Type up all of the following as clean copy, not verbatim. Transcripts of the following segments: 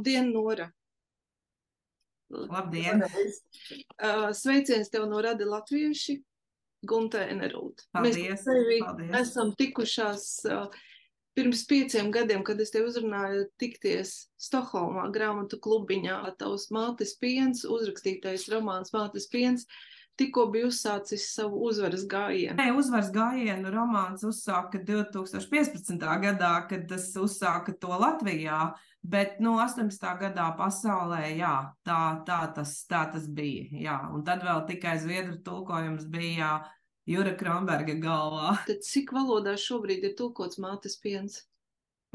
Labdien, Nora! Labdien! Sveiciens tev no Radi Latvieši, Gunta Enerūta. Mēs Paldies! tevi Paldies! esam tikušās pirms 5 gadiem, kad es tevi uzrunāju tikties Stokholmā grāmatu klubiņā. Tavs Mātes piens, uzrakstītais romāns Mātes piens, tikko bija uzsācis savu uzvaras gājienu. Nē, uzvaras gājienu romāns uzsāka 2015. gadā, kad es uzsāka to Latvijā, bet 18. gadā pasaulē, jā, tā tas bija, jā. Un tad vēl tikai zviedru tulkojums bija Jura Kronberga galvā. Tad cik valodā šobrīd ir tulkots Mātes piens?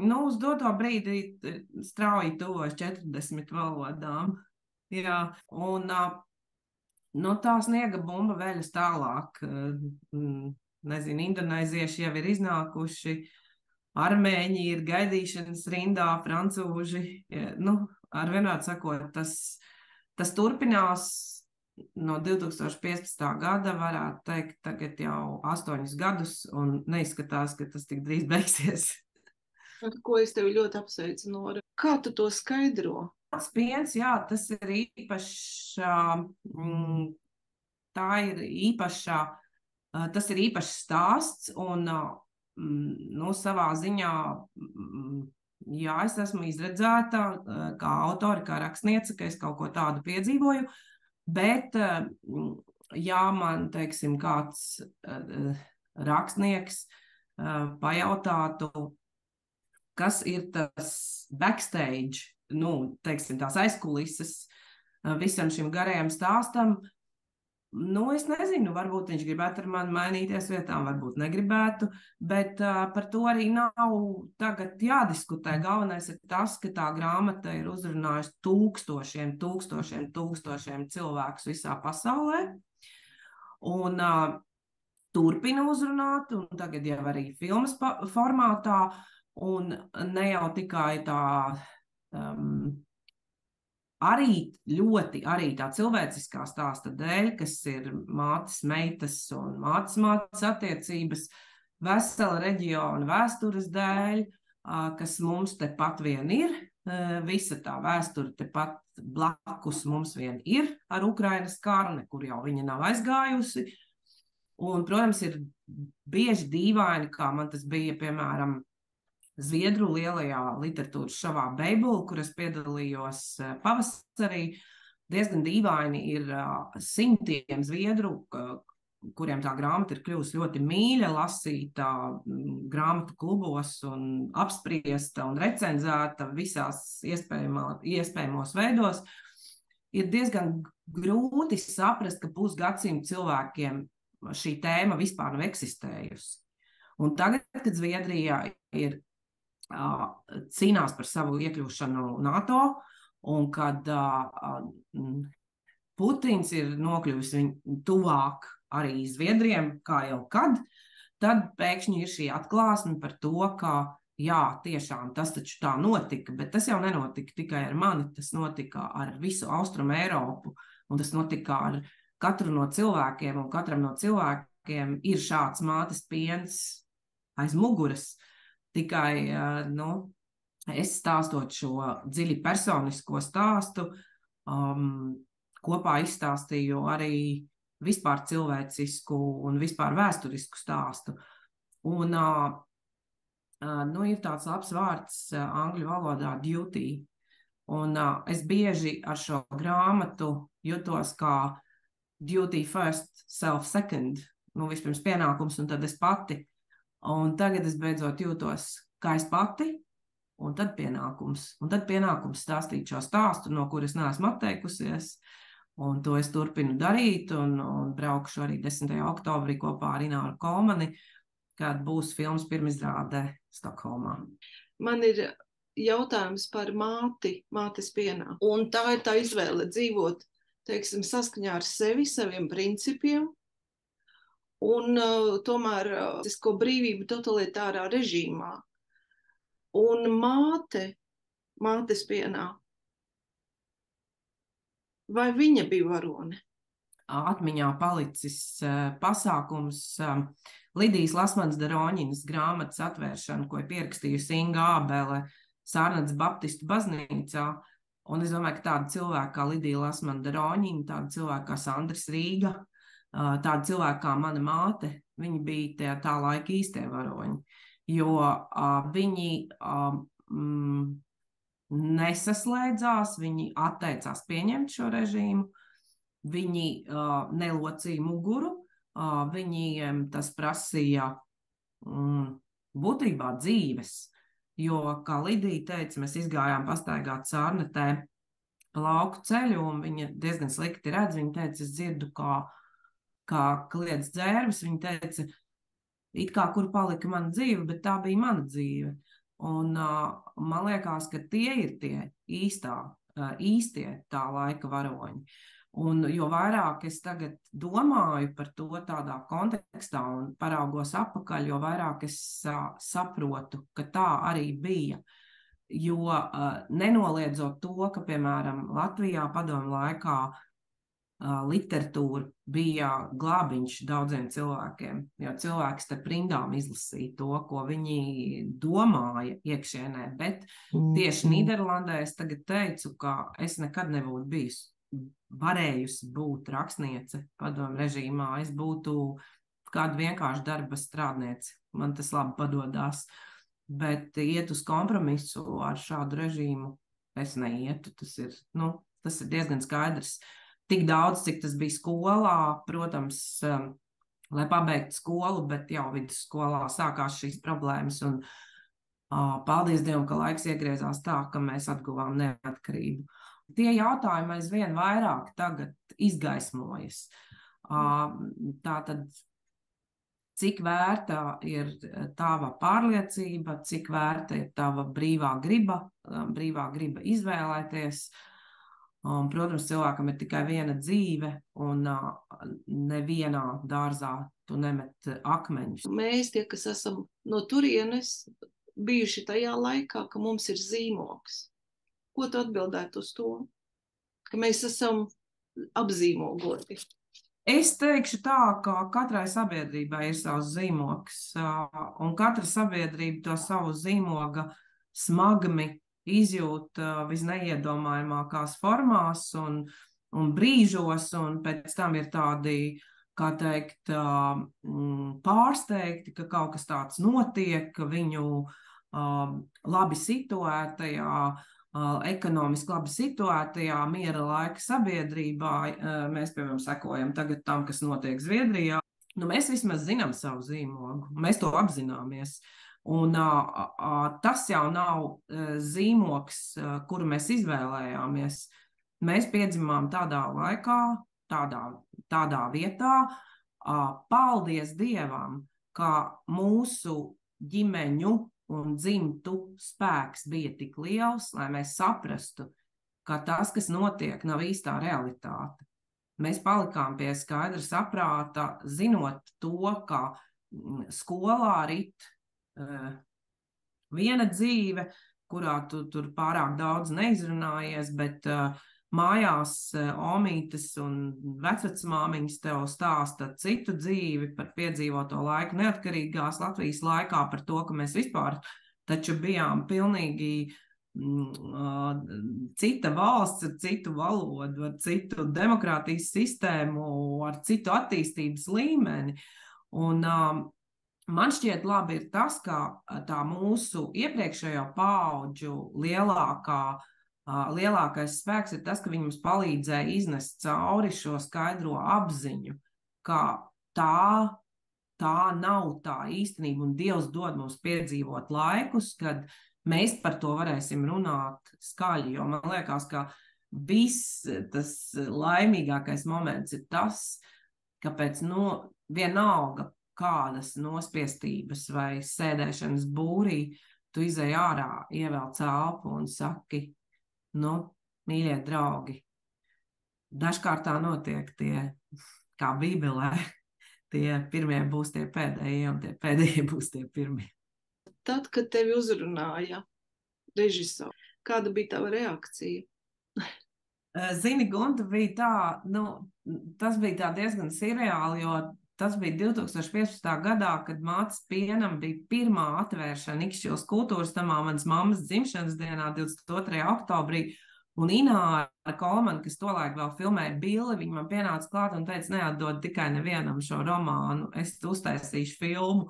Uz doto brīdi strauji tuvojas 40 valodām, jā, un tā sniega bumba veļas tālāk. Nezinu, indonēzieši jau ir iznākuši, armēņi ir gaidīšanas rindā, francūži. Arvienot sakot, tas turpinās no 2015. gada, varētu teikt, tagad jau 8 gadus, un neizskatās, ka tas tik drīz beigsies. Ar ko es tevi ļoti apsveicu, Nora. Kā tu to skaidro? Mātes piens, jā, tas ir īpašs, tas ir īpašs stāsts, un savā ziņā, jā, es esmu izredzēta kā autori, kā rakstniece, ka es kaut ko tādu piedzīvoju, bet, ja man, teiksim, kāds rakstnieks pajautātu, kas ir tas backstage, teiksim, tās aizkulises visam šim garajam stāstam, es nezinu, varbūt viņš gribētu ar mani mainīties vietām, varbūt negribētu, bet par to arī nav tagad jādiskutē. Galvenais ir tas, ka tā grāmata ir uzrunājusi tūkstošiem cilvēkus visā pasaulē, un turpina uzrunāt, un tagad jau arī filmas formātā, un ne jau tikai tā, arī tā cilvēciskā stāsta dēļ, kas ir mātes meitas un mātes attiecības, vesela reģiona vēstures dēļ, kas mums tepat vien ir, visa tā vēsture tepat blakus mums vien ir ar Ukrainas karu, nekur jau viņa nav aizgājusi. Un, protams, ir bieži dīvaini, kā man tas bija, piemēram, Zviedru lielajā literatūras šovā Beibula, kur es piedalījos pavasarī. Diezgan dīvaini ir simtiem zviedru, kuriem tā grāmata ir kļuvusi ļoti mīļa, lasīta grāmatu klubos un apspriesta un recenzēta visās iespējamos veidos. Ir diezgan grūti saprast, ka pusgadsimtu cilvēkiem šī tēma vispār nav eksistējusi. Un tagad, kad Zviedrijā ir cīnās par savu iekļūšanu NATO, un kad Putins ir nokļuvis tuvāk arī Zviedriem, kā jau kad, tad pēkšņi ir šī atklāsme par to, ka jā, tiešām tas taču tā notika, bet tas jau nenotika tikai ar mani, tas notika ar visu Austrumu Eiropu, un tas notika ar katru no cilvēkiem, un katram no cilvēkiem ir šāds mātes piens aiz muguras. Tikai, es stāstot šo dziļi personisko stāstu, kopā izstāstīju arī vispār cilvēcisku un vispār vēsturisku stāstu. Un, ir tāds labs vārds angļu valodā duty. Un es bieži ar šo grāmatu jutos kā duty first, self second. Vispirms pienākums un tad es pati. Un tagad es beidzot jūtos kā es pati, un tad pienākums. Un tad pienākums stāstīt šo stāstu, no kuras neesmu atteikusies, un to es turpinu darīt, un braukšu arī 10. oktobrī kopā ar Ināru Kolmani, kad būs filmas pirmizrāde Stokholmā. Man ir jautājums par mātes pienā, un tā ir tā izvēle dzīvot, teiksim, saskaņā ar sevi, saviem principiem, un tomēr brīvību totalitārā režīmā. Un mātes pienā, vai viņa bija varone? Atmiņā palicis pasākums Lidijas Lasmanas-Daroņinas grāmatas atvēršana, ko ir pierakstījusi Inga Ābele Sārnadas Baptistu baznīcā. Un es domāju, ka tādi cilvēki kā Lidija Lasmana-Deroņina, tādi cilvēki kā Sandrs Rīga, tādi cilvēki kā mana māte, viņi bija tā laika īstie varoņi, jo viņi nesaslēdzās, viņi atteicās pieņemt šo režīmu, viņi nelocīja muguru, viņiem tas prasīja būtībā dzīves, jo, kā Lidija teica, mēs izgājām pastaigāt Sārnetē pa lauku ceļu, un viņa diezgan slikti redz, viņa teica, es dzirdu, kā kliedz dzērves, viņa teica, it kā kur palika mana dzīve, bet tā bija mana dzīve. Un man liekas, ka tie ir tie īstie tā laika varoņi. Un jo vairāk es tagad domāju par to tādā kontekstā un paraugos atpakaļ, jo vairāk es saprotu, ka tā arī bija. Jo nenoliedzot to, ka, piemēram, Latvijā padomju laikā literatūra bija glābiņš daudziem cilvēkiem, jo cilvēks te prindām izlasīja to, ko viņi domāja iekšienē, bet tieši Nīderlandē es tagad teicu, ka es nekad nebūtu varējusi būt rakstniece padomju režīmā, es būtu kāda vienkārši darba strādniece, man tas labi padodās, bet iet uz kompromisu ar šādu režīmu es neietu, tas ir diezgan skaidrs. Tik daudz, cik tas bija skolā, protams, lai pabeigtu skolu, bet jau vidusskolā sākās šīs problēmas. Un paldies Dievam, ka laiks iegriezās tā, ka mēs atguvām neatkarību. Tie jautājumi aizvien vairāk tagad izgaismojas. Tātad, cik vērta ir tava pārliecība, cik vērta ir tava brīvā griba izvēlēties. Protams, cilvēkam ir tikai viena dzīve, un nevienā dārzā tu nemet akmeņus. Mēs, tie, kas esam no turienes, bijuši tajā laikā, ka mums ir zīmogs. Ko tu atbildētu uz to? Ka mēs esam apzīmogoti. Es teikšu tā, ka katrai sabiedrībai ir savs zīmogs, un katra sabiedrība to savu zīmoga smagmi izjūt visneiedomājamākās formās un brīžos, un pēc tam ir tādi, kā teikt, pārsteigti, ka kaut kas tāds notiek, ka viņu labi situētajā, ekonomiski labi situētajā miera laika sabiedrībā, mēs, piemēram, sekojam tagad tam, kas notiek Zviedrijā. Mēs vismaz zinām savu zīmogu, mēs to apzināmies. Un tas jau nav zīmogs, kuru mēs izvēlējāmies. Mēs piedzimām tādā laikā, tādā vietā. Paldies Dievam, ka mūsu ģimeņu un dzimtu spēks bija tik liels, lai mēs saprastu, ka tas, kas notiek, nav īstā realitāte. Mēs palikām pie skaidra saprāta, zinot to, ka skolā rit viena dzīve, kurā tu tur pārāk daudz neizrunājies, bet mājās omītes un vecvecmāmiņas tev stāsta citu dzīvi par piedzīvoto laiku neatkarīgās Latvijas laikā, par to, ka mēs vispār taču bijām pilnīgi cita valsts ar citu valodu, ar citu demokrātijas sistēmu, ar citu attīstības līmeni. Un man šķiet labi ir tas, ka tā mūsu iepriekšējo paudžu lielākais spēks ir tas, ka viņi mums palīdzēja iznest cauri šo skaidro apziņu, ka tā nav tā īstenība un Dievs dod mums piedzīvot laikus, kad mēs par to varēsim runāt skaļi, jo man liekas, ka viss tas laimīgākais moments ir tas, ka pēc vienalga kādas nospiestības vai sēdēšanas būrī, tu izej ārā, ievelc elpu un saki, mīļie draugi, dažkārt tā notiek tie, kā Bībelē, tie pirmie būs tie pēdējie un tie pēdējie būs tie pirmie. Tad, kad tevi uzrunāja režisori, kāda bija tava reakcija? Zini, Gunta, bija tā, tas bija tā diezgan sirreāli, jo tas bija 2015. gadā, kad Mātes pienam bija pirmā atvēršana Ikšķilas kultūras tamā manas mammas dzimšanas dienā, 22. oktobrī, Un Ināra Kolmana, kas tolaik vēl filmēja Billi, viņa man pienāca klāt un teica, neatdod tikai nevienam šo romānu, es uztaisīšu filmu.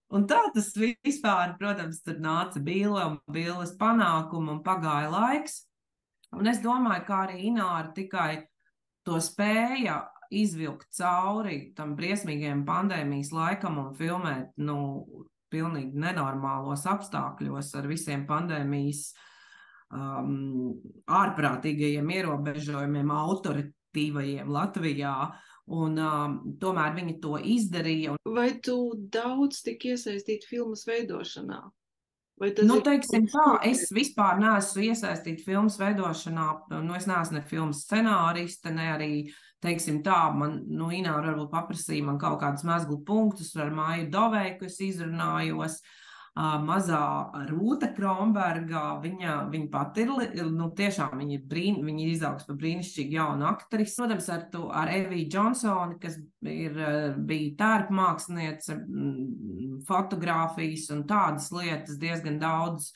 Un tā tas vispār, protams, tur nāca Bille un Billes panākumu un pagāja laiks. Un es domāju, kā arī Ināra tikai to spēja izvilkt cauri tam briesmīgajam pandēmijas laikam un filmēt, pilnīgi nenormālos apstākļos ar visiem pandēmijas ārprātīgajiem ierobežojumiem, autoritīvajiem Latvijā, un tomēr viņi to izdarīja. Vai tu daudz tik iesaistīt filmas veidošanā? Teiksim tā, es vispār neesmu iesaistīta filmas veidošanā, es neesmu ne filmas scenāriste, ne arī, teiksim tā, man, Ināra varbūt paprasīja man kaut kādus mezglu punktus ar Māju Dovēju, es izrunājos, mazā Rūta Kromberga, viņa pat ir, tiešām viņa ir izaugs par brīnišķīgu jaunu aktrisi. Protams, ar Eviju Džonsoni, kas bija tērpa māksliniece, fotogrāfijas un tādas lietas diezgan daudz.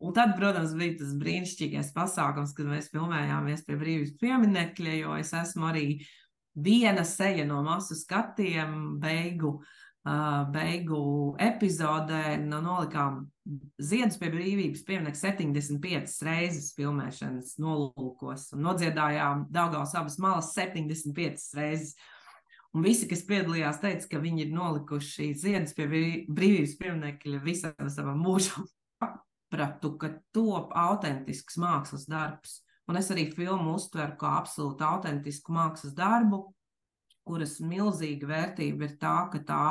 Un tad, protams, bija tas brīnišķīgais pasākums, kad mēs filmējāmies pie Brīvības pieminekļa, jo es esmu arī viena seja no masu skatiem beigu epizodē, nolikām ziedus pie Brīvības pieminekļa 75 reizes filmēšanas nolūkos un nodziedājām Daugavas abas malas 75 reizes. Un visi, kas piedalījās, teica, ka viņi ir nolikuši ziedus pie Brīvības pieminekļa visam savam mūžam. Sapratu, ka top autentisks mākslas darbs. Un es arī filmu uztveru kā absolūti autentisku mākslas darbu, kuras milzīga vērtība ir tā, ka tā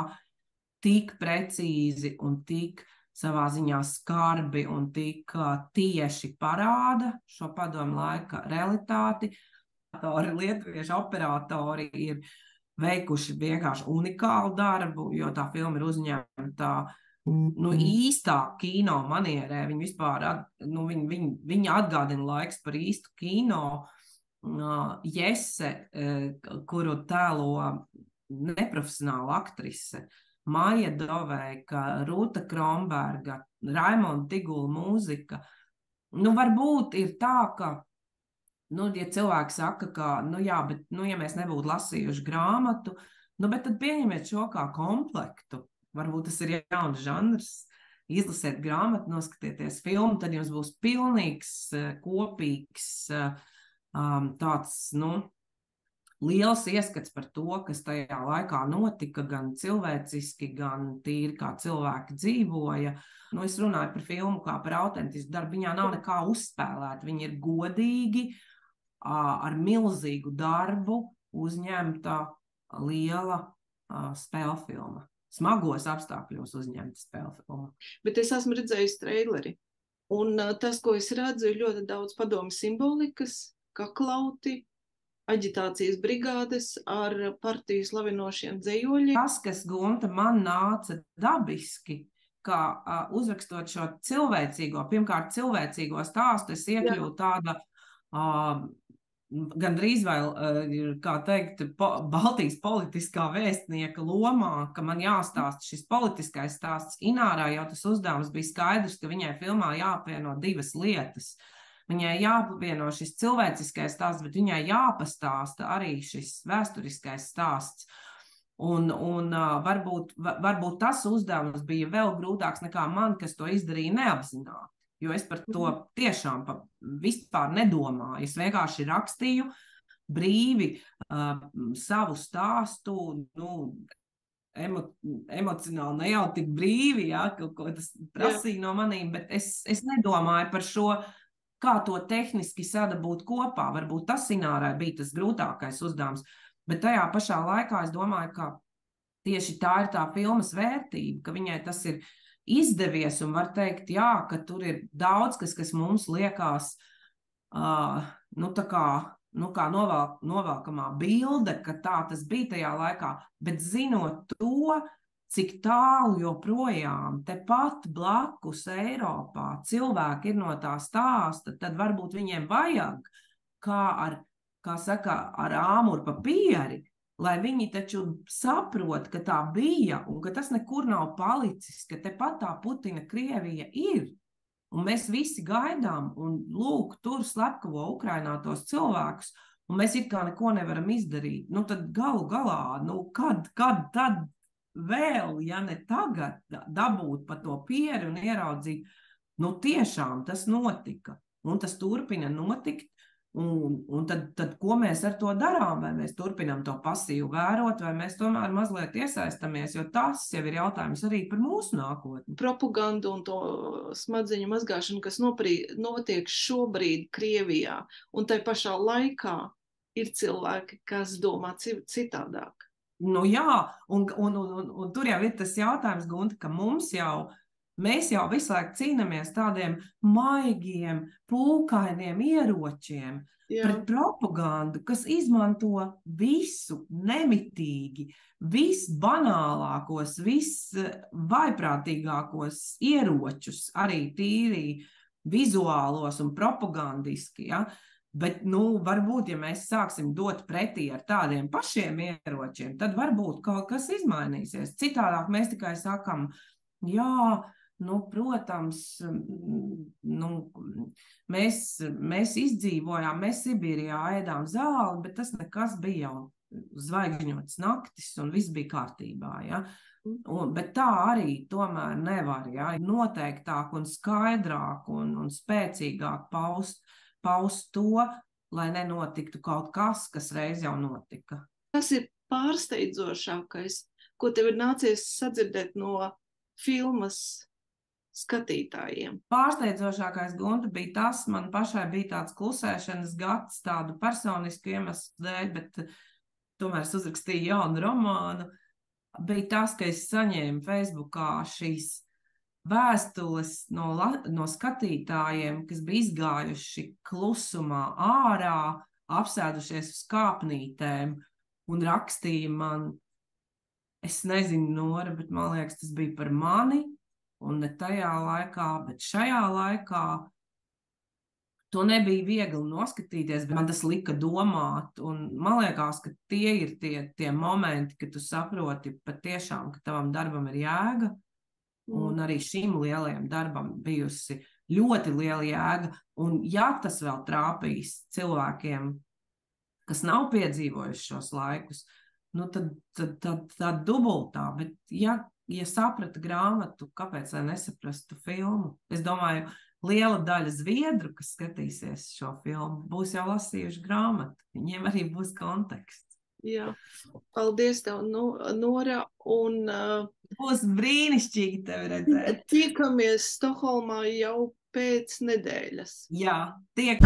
tik precīzi un tik savā ziņā skarbi un tik tieši parāda šo padomu laika realitāti. Lietuviešu operatori ir veikuši vienkārši unikālu darbu, jo tā filma ir uzņemta īstā kino manierē. Viņi vispār, viņi atgādina laiks par īstu kino. Jese, kuru tēlo neprofesionāla aktrise, Māja Dovēja, Rūta Kromberga, Raimonda Tigula mūzika. Varbūt ir tā, ka, ja cilvēki saka, ka, jā, bet, ja mēs nebūtu lasījuši grāmatu, bet tad pieņemiet šo kā komplektu. Varbūt tas ir jauns žanrs. Izlasiet grāmatu, noskatieties filmu, tad jums būs pilnīgs, kopīgs, tāds, liels ieskats par to, kas tajā laikā notika, gan cilvēciski, gan tīri kā cilvēki dzīvoja. Es runāju par filmu kā par autentisku darbu. Viņā nav nekā uzspēlēt. Viņi ir godīgi, ar milzīgu darbu uzņemta liela spēlfilma. Smagos apstākļos uzņemta spēlfilma. Bet es esmu redzējusi traileri. Un tas, ko es redzu, ir ļoti daudz padomu simbolikas, kaklauti, aģitācijas brigādes ar partiju slavinošiem dzejoļiem. Tas, kas, Gunta, man nāca dabiski, kā uzrakstot šo pirmkārt cilvēcīgo stāstu, es iekļuvu tāda gandrīz vēl, kā teikt, Baltijas politiskā vēstnieka lomā, ka man jāstāsta šis politiskais stāsts. Inārai jau tas uzdevums bija skaidrs, ka viņai filmā jāapvieno divas lietas. Viņai jāpavieno šis cilvēciskais stāsts, bet viņai jāpastāsta arī šis vēsturiskais stāsts. Un varbūt tas uzdevums bija vēl grūtāks nekā man, kas to izdarīja neapzināti. Jo es par to tiešām vispār nedomāju. Es vienkārši rakstīju brīvi savu stāstu, emocionāli ne jau tik brīvi, kaut ko tas prasīja no manīm, bet es nedomāju par šo, kā to tehniski sadabūt kopā. Varbūt tas Inārai bija tas grūtākais uzdevums, bet tajā pašā laikā es domāju, ka tieši tā ir tā filmas vērtība, ka viņai tas ir izdevies un var teikt, jā, ka tur ir daudz, kas mums liekas, kā novelkamā bilde, ka tā tas bija tajā laikā, bet zinot to, cik tālu joprojām tepat blakus Eiropā cilvēki ir no tā stāsta, tad varbūt viņiem vajag, ar āmuru papīri, lai viņi taču saprot, ka tā bija un ka tas nekur nav palicis, ka tepat tā Putina Krievija ir. un mēs visi gaidām, un lūk, tur slepkavo Ukrainā tos cilvēkus, un mēs it kā neko nevaram izdarīt. Nu, tad galu galā, nu, kad tad vēl, ja ne tagad, dabūt pa to pieri un ieraudzīt, nu, tiešām tas notika, un tas turpina notikt, un tad ko mēs ar to darām? Vai mēs turpinām to pasīvu vērot, vai mēs tomēr mazliet iesaistamies, jo tas jau ir jautājums arī par mūsu nākotni. Propagandu un to smadzeņu mazgāšanu, kas notiek šobrīd Krievijā, un tai pašā laikā ir cilvēki, kas domā citādāk. Nu jā, un tur jau ir tas jautājums, Gunta, ka mēs jau visu laiku cīnāmies tādiem maigiem, pūkainiem ieročiem pret propagandu, kas izmanto visu nemitīgi, visbanālākos, visvaiprātīgākos ieročus, arī tīri vizuālos un propagandiski, ja? Bet, nu, varbūt, ja mēs sāksim dot pretī ar tādiem pašiem ieročiem, tad varbūt kaut kas izmainīsies. Citādāk mēs tikai sakam, jā, nu, protams, nu, mēs izdzīvojām, mēs Sibīrijā ēdām zāli, bet tas nekas bija jau zvaigžņots naktis un viss bija kārtībā, ja? Bet tā arī tomēr nevar, ja? Noteiktāk un skaidrāk un spēcīgāk paust to, lai nenotiktu kaut kas, kas reiz jau notika. Kas ir pārsteidzošākais, ko tev ir nācies sadzirdēt no filmas skatītājiem? Pārsteidzošākais, Gunta, bija tas, man pašai bija tāds klusēšanas gads, tādu personisku iemeslu dēļ, bet tomēr es uzrakstīju jaunu romānu, bija tas, ka es saņēmu Facebookā šīs vēstules no skatītājiem, kas bija izgājuši klusumā ārā, apsēdušies uz kāpnītēm un rakstīja man, es nezinu, Nora, bet man liekas, tas bija par mani, un ne tajā laikā, bet šajā laikā to nebija viegli noskatīties, bet man tas lika domāt, un man liekas, ka tie ir tie momenti, kad tu saproti patiešām, ka tavam darbam ir jēga, un arī šim lielajam darbam bijusi ļoti liela jēga, un ja tas vēl trāpīs cilvēkiem, kas nav piedzīvojuši šos laikus, nu tad dubultā, bet ja saprata grāmatu, kāpēc lai nesaprastu filmu? Es domāju, liela daļa zviedru, kas skatīsies šo filmu, būs jau lasījuši grāmatu, viņiem arī būs konteksts. Jā, paldies tev, Nora, un būs brīnišķīgi tevi redzēt. Tiekamies Stokholmā jau pēc nedēļas. Jā, tiek.